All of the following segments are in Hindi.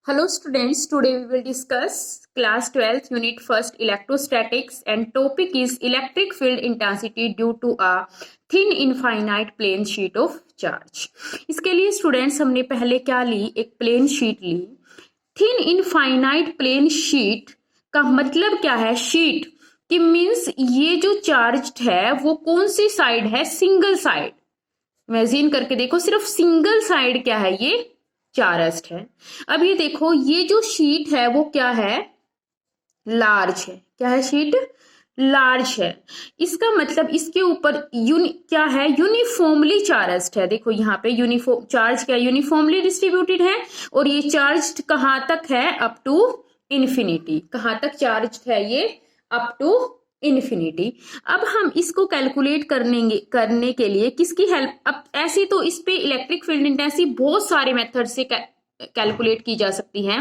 Hello students, today we will discuss class 12th unit 1st electrostatics and topic is electric field intensity due to a thin infinite plane sheet of charge। इसके लिए स्टूडेंट्स हमने पहले क्या ली, एक प्लेन शीट ली। थिन इनफाइनाइट प्लेन शीट का मतलब क्या है, शीट कि मीन्स ये जो चार्ज्ड है वो कौन सी साइड है, सिंगल साइड। इमेजिन करके देखो, सिर्फ सिंगल साइड क्या है, ये चार्ज्ड है। अब ये देखो, ये जो शीट है वो क्या है, लार्ज है। क्या है, शीट लार्ज है। इसका मतलब इसके ऊपर क्या है, यूनिफॉर्मली चार्ज्ड है। देखो यहाँ पे यूनिफॉर्म चार्ज क्या, यूनिफॉर्मली डिस्ट्रीब्यूटेड है। और ये चार्ज्ड कहाँ तक है, अप टू इन्फिनिटी। कहाँ तक चार्ज्ड है ये, अप टू इन्फिनिटी। अब हम इसको कैलकुलेट करने के लिए किसकी हेल्प, अब ऐसे तो इस पे इलेक्ट्रिक फील्ड इंटेंसिटी बहुत सारे मेथड से कैलकुलेट की जा सकती है,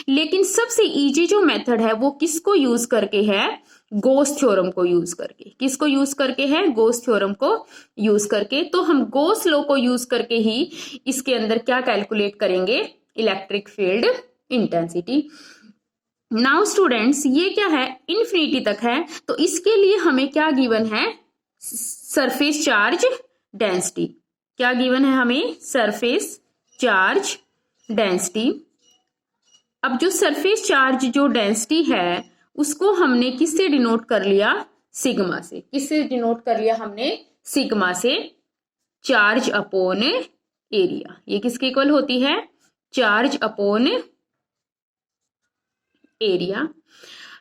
लेकिन सबसे इजी जो मेथड है वो किसको यूज करके है, गॉस थ्योरम को यूज करके। किसको यूज करके है, गॉस थ्योरम को यूज करके। तो हम गॉस लॉ को यूज करके ही इसके अंदर क्या कैलकुलेट करेंगे, electric field intensity. Now students, ये क्या है, इन्फिनिटी तक है, तो इसके लिए हमें क्या गिवन है, सरफेस चार्ज डेंसिटी। क्या गिवन है हमें, सरफेस चार्ज डेंसिटी। अब जो सरफेस चार्ज जो डेंसिटी है उसको हमने किससे डिनोट कर लिया, सिग्मा से। किससे डिनोट कर लिया हमने, सिग्मा से। चार्ज अपॉन एरिया, ये किसके इक्वल होती है, charge upon area.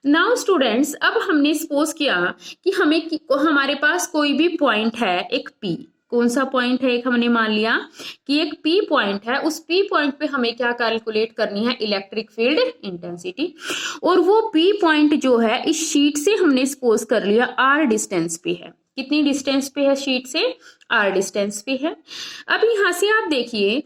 Now students, अब हमने सपोज किया कि हमारे पास कोई भी पॉइंट है, एक पी। कौन सा पॉइंट है, एक हमने मान लिया कि एक पी पॉइंट है। उस पी पॉइंट पे हमें क्या कैलकुलेट करनी है, इलेक्ट्रिक फील्ड इंटेंसिटी। और वो पी पॉइंट जो है इस शीट से हमने सपोज कर लिया आर डिस्टेंस पे है। कितनी डिस्टेंस पे है, शीट से आर डिस्टेंस पे है। अब यहां से आप देखिए,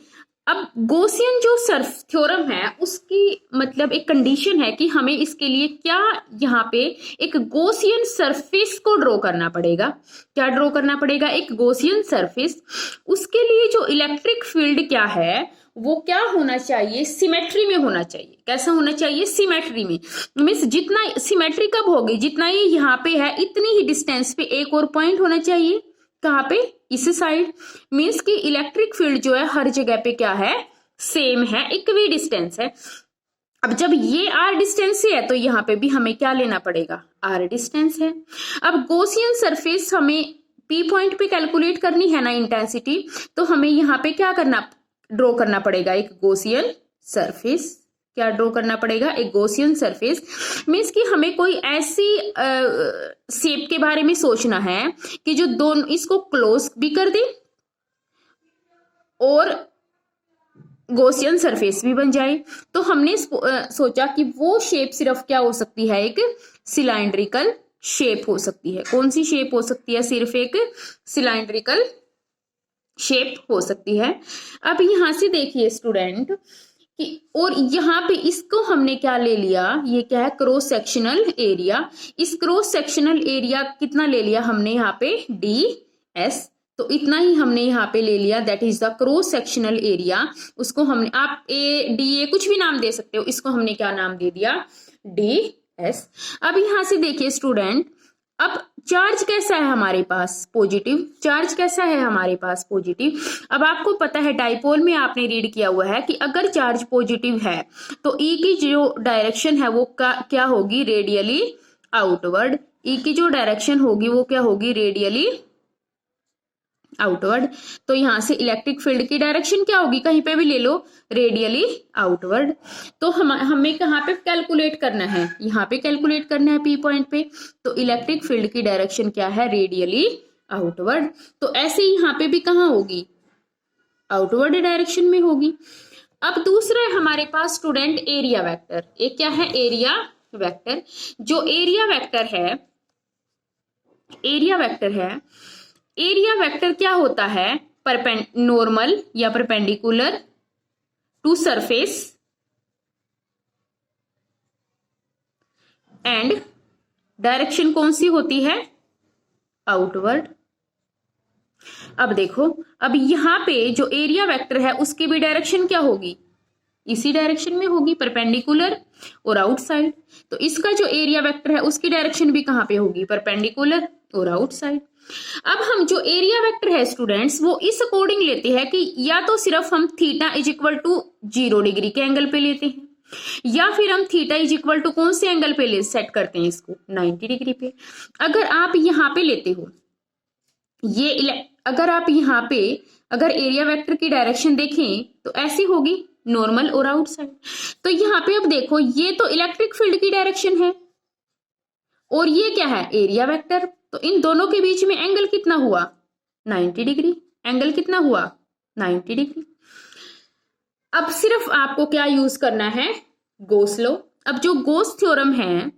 अब गॉसियन जो सर्फ थ्योरम है उसकी मतलब एक कंडीशन है कि हमें इसके लिए क्या, यहाँ पे एक गॉसियन सरफेस को ड्रॉ करना पड़ेगा। क्या ड्रॉ करना पड़ेगा, एक गॉसियन सरफेस। उसके लिए जो इलेक्ट्रिक फील्ड क्या है वो क्या होना चाहिए, सिमेट्री में होना चाहिए। कैसा होना चाहिए, सिमेट्री में। मीन्स जितना सिमेट्री कब होगी, जितना ये यहाँ पे है इतनी ही डिस्टेंस पे एक और पॉइंट होना चाहिए। कहाँ पे, इस साइड। मीन्स कि इलेक्ट्रिक फील्ड जो है हर जगह पे क्या है, सेम है, इक्वी डिस्टेंस है। अब जब ये आर डिस्टेंस से है तो यहाँ पे भी हमें क्या लेना पड़ेगा, आर डिस्टेंस है। अब गॉसियन सरफेस हमें पी पॉइंट पे कैलकुलेट करनी है ना इंटेंसिटी, तो हमें यहाँ पे क्या करना, ड्रॉ करना पड़ेगा एक गॉसियन सरफेस। क्या ड्रॉ करना पड़ेगा, एक गॉसियन सरफेस। मीन्स कि हमें कोई ऐसी शेप के बारे में सोचना है कि जो दोनों इसको क्लोज भी कर दे और गॉसियन सरफेस भी बन जाए। तो हमने सोचा कि वो शेप सिर्फ क्या हो सकती है, एक सिलेंड्रिकल शेप हो सकती है। कौन सी शेप हो सकती है, सिर्फ एक सिलेंड्रिकल शेप हो सकती है। अब यहां से देखिए स्टूडेंट कि, और यहाँ पे इसको हमने क्या ले लिया, ये क्या है, क्रॉस सेक्शनल एरिया। इस क्रॉस सेक्शनल एरिया कितना ले लिया हमने यहाँ पे, डी एस। तो इतना ही हमने यहाँ पे ले लिया, that is the cross sectional area. उसको हमने, आप ए डी ए कुछ भी नाम दे सकते हो, इसको हमने क्या नाम दे दिया, डी एस। अब यहां से देखिए स्टूडेंट, अब चार्ज कैसा है हमारे पास, पॉजिटिव। चार्ज कैसा है हमारे पास, पॉजिटिव। अब आपको पता है डाइपोल में आपने रीड किया हुआ है कि अगर चार्ज पॉजिटिव है तो ई की जो डायरेक्शन है वो क्या होगी, रेडियली आउटवर्ड। ई की जो डायरेक्शन होगी वो क्या होगी, रेडियली आउटवर्ड। तो यहां से इलेक्ट्रिक फील्ड की डायरेक्शन क्या होगी, कहीं पे भी ले लो, रेडियली आउटवर्ड। तो हमें कहाँ पे कैलकुलेट करना है, यहाँ पे कैलकुलेट करना है पी पॉइंट पे। तो इलेक्ट्रिक फील्ड की डायरेक्शन क्या है, रेडियली आउटवर्ड। तो ऐसे ही यहाँ पे भी कहाँ होगी, आउटवर्ड डायरेक्शन में होगी। अब दूसरा है हमारे पास स्टूडेंट एरिया वेक्टर। एक क्या है, एरिया वेक्टर। जो एरिया वेक्टर है, एरिया वेक्टर है, एरिया वेक्टर क्या होता है, नॉर्मल या perpendicular to surface and direction कौन सी होती है, आउटवर्ड। अब देखो, अब यहां पे जो एरिया वेक्टर है उसकी भी डायरेक्शन क्या होगी, इसी डायरेक्शन में होगी, परपेंडिकुलर और आउटसाइड। तो इसका जो एरिया वेक्टर है उसकी डायरेक्शन भी कहाँ पे होगी, परपेंडिकुलर और आउटसाइड। अब हम जो एरिया वेक्टर है स्टूडेंट्स वो इस अकॉर्डिंग लेते हैं कि या तो सिर्फ हम theta is equal to 0 degree के एंगल पे लेते हैं, या फिर हम थीटा इज इक्वल टू कौन से एंगल पे ले सेट करते हैं इसको, 90 डिग्री पे। अगर आप यहाँ पे लेते हो अगर आप यहाँ पे अगर एरिया वेक्टर की डायरेक्शन देखें तो ऐसी होगी, नॉर्मल और आउटसाइड। तो यहाँ पे अब देखो ये तो इलेक्ट्रिक फील्ड की डायरेक्शन है और ये क्या है, एरिया वेक्टर। तो इन दोनों के बीच में एंगल कितना हुआ, 90 डिग्री। एंगल कितना हुआ, 90 डिग्री। अब सिर्फ आपको क्या यूज करना है, गॉस लॉ। अब जो गॉस थ्योरम है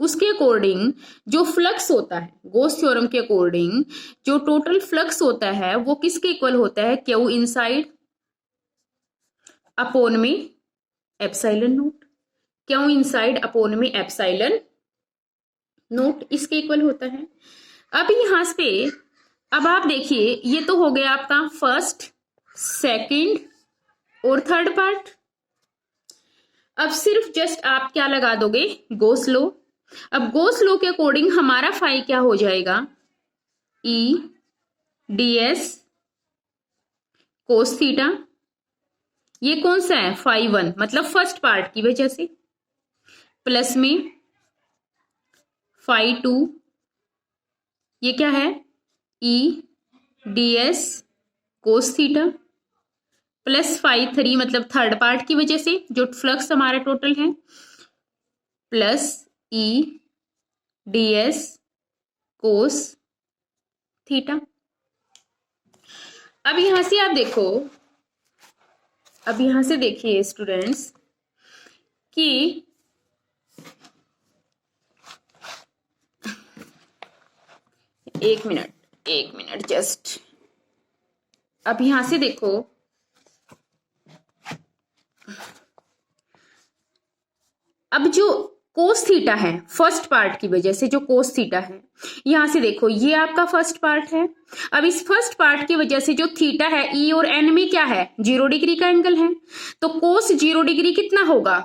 उसके अकॉर्डिंग जो फ्लक्स होता है, गॉस थ्योरम के अकॉर्डिंग जो टोटल फ्लक्स होता है वो किसके इक्वल होता है, क्यू इनसाइड अपॉन में epsilon note. Q inside upon में एप्सिलॉन नोट इसके इक्वल होता है। अब यहां पे अब आप देखिए ये तो हो गया आपका फर्स्ट, सेकंड और थर्ड पार्ट। अब सिर्फ जस्ट आप क्या लगा दोगे, गॉस लॉ। अब गॉस लॉ के अकॉर्डिंग हमारा फाई क्या हो जाएगा, ई डी एस कोस थीटा। ये कौन सा है, फाई 1 मतलब फर्स्ट पार्ट की वजह से, प्लस में फाई 2 ये क्या है, E D S cos theta, plus phi 3 मतलब थर्ड पार्ट की वजह से जो फ्लक्स हमारा टोटल है, प्लस ई डी एस कोस थीटा। अब यहां से आप देखो, अब यहां से देखिए स्टूडेंट्स कि एक मिनट जस्ट। अब यहां से देखो, अब जो कोस थीटा है फर्स्ट पार्ट की वजह से, जो कोस थीटा है यहां से देखो ये आपका फर्स्ट पार्ट है। अब इस फर्स्ट पार्ट की वजह से जो थीटा है ई और एन में क्या है, 0 डिग्री का एंगल है। तो कोस 0 डिग्री कितना होगा,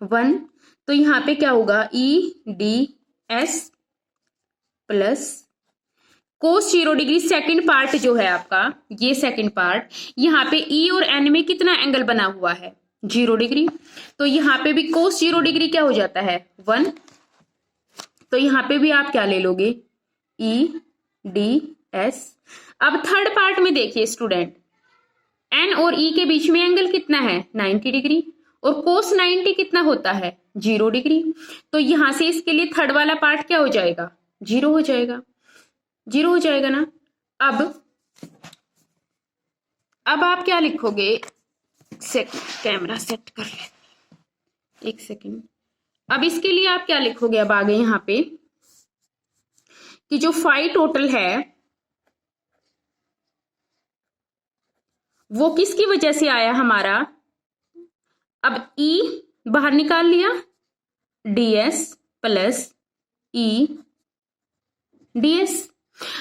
1। तो यहाँ पे क्या होगा, ई D S plus cos 0 degree second part जो है आपका, ये सेकंड पार्ट, यहाँ पे ई और एन में कितना एंगल बना हुआ है, 0 डिग्री। तो यहाँ पे भी कोस 0 डिग्री क्या हो जाता है, 1। तो यहाँ पे भी आप क्या ले लोगे, ई डी एस। अब थर्ड पार्ट में देखिए स्टूडेंट, एन और ई के बीच में एंगल कितना है, 90 डिग्री, और कोस 90 कितना होता है, 0 डिग्री। तो यहां से इसके लिए थर्ड वाला पार्ट क्या हो जाएगा, 0 हो जाएगा, 0 हो जाएगा ना। अब आप क्या लिखोगे, कैमरा सेट कर ले, एक सेकेंड। अब इसके लिए आप क्या लिखोगे, अब आगे यहां पे कि जो फाई टोटल है वो किसकी वजह से आया हमारा, अब ई बाहर निकाल लिया, ds प्लस ई ds।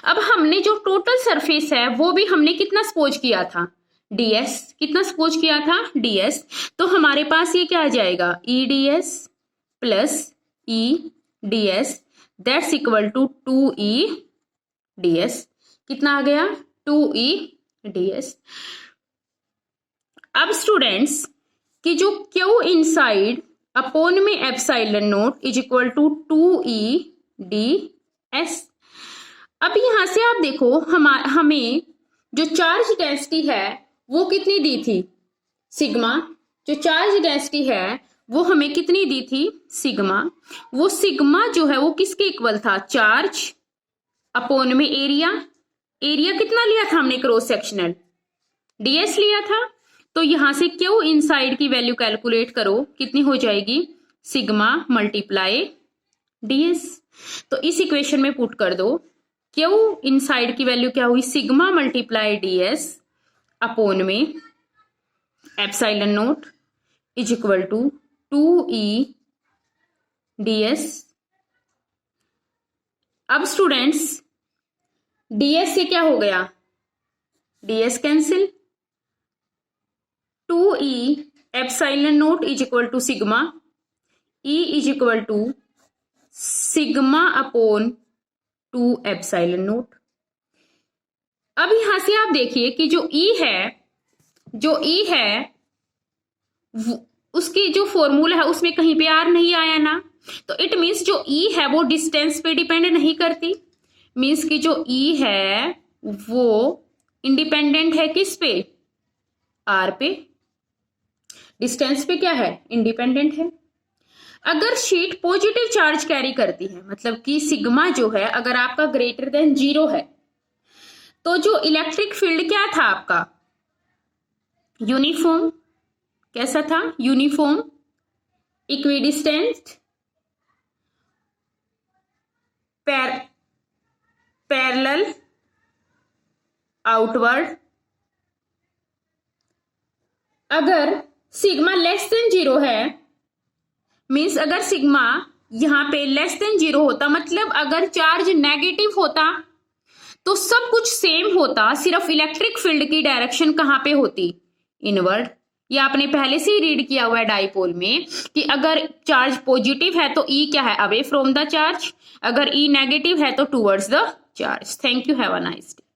अब हमने जो टोटल सरफेस है वो भी हमने कितना सपोज किया था, ds। कितना सपोज किया था, ds। तो हमारे पास ये क्या आ जाएगा, E ds plus E ds that's equal to 2e ds। कितना आ गया, 2e ds। अब स्टूडेंट्स कि जो क्यू इनसाइड अपॉन में epsilon naught is equal to 2e ds। अब यहां से आप देखो हमें जो चार्ज डेंसिटी है वो कितनी दी थी, सिग्मा। जो चार्ज डेंसिटी है वो हमें कितनी दी थी, सिग्मा। वो सिग्मा जो है वो किसके इक्वल था, चार्ज अपॉन में एरिया। एरिया कितना लिया था हमने, क्रॉस सेक्शनल, ds लिया था। तो यहां से क्यू इनसाइड की वैल्यू कैलकुलेट करो, कितनी हो जाएगी, सिग्मा मल्टीप्लाई ds। तो इस इक्वेशन में पुट कर दो, क्यू इनसाइड की वैल्यू क्या हुई, सिग्मा मल्टीप्लाई ds अपॉन में epsilon naught is equal to 2e ds। अब स्टूडेंट्स ds से क्या हो गया, ds cancel, 2e epsilon naught is equal to sigma, E is equal to sigma upon 2 epsilon naught. अब यहां से आप देखिए कि जो ई है उसकी जो फॉर्मूला है उसमें कहीं पे आर नहीं आया ना, तो इट मीन्स जो ई है वो डिस्टेंस पे डिपेंड नहीं करती। मीन्स कि जो ई है वो इंडिपेंडेंट है किस पे, आर पे। डिस्टेंस पे क्या है, इंडिपेंडेंट है। अगर शीट पॉजिटिव चार्ज कैरी करती है, मतलब कि सिग्मा जो है अगर आपका ग्रेटर देन 0 है, तो जो इलेक्ट्रिक फील्ड क्या था आपका, यूनिफॉर्म। कैसा था, यूनिफॉर्म, इक्विडिस्टेंट, पैरेलल, आउटवर्ड। अगर सिग्मा लेस देन 0 है, मीन्स अगर सिग्मा यहां पे लेस देन 0 होता, मतलब अगर चार्ज नेगेटिव होता तो सब कुछ सेम होता, सिर्फ इलेक्ट्रिक फील्ड की डायरेक्शन कहां पे होती, इनवर्ड। ये आपने पहले से ही रीड किया हुआ है डाइपोल में कि अगर चार्ज पॉजिटिव है तो ई क्या है, अवे फ्रॉम द चार्ज, अगर ई नेगेटिव है तो towards the charge. Thank you, have a nice day.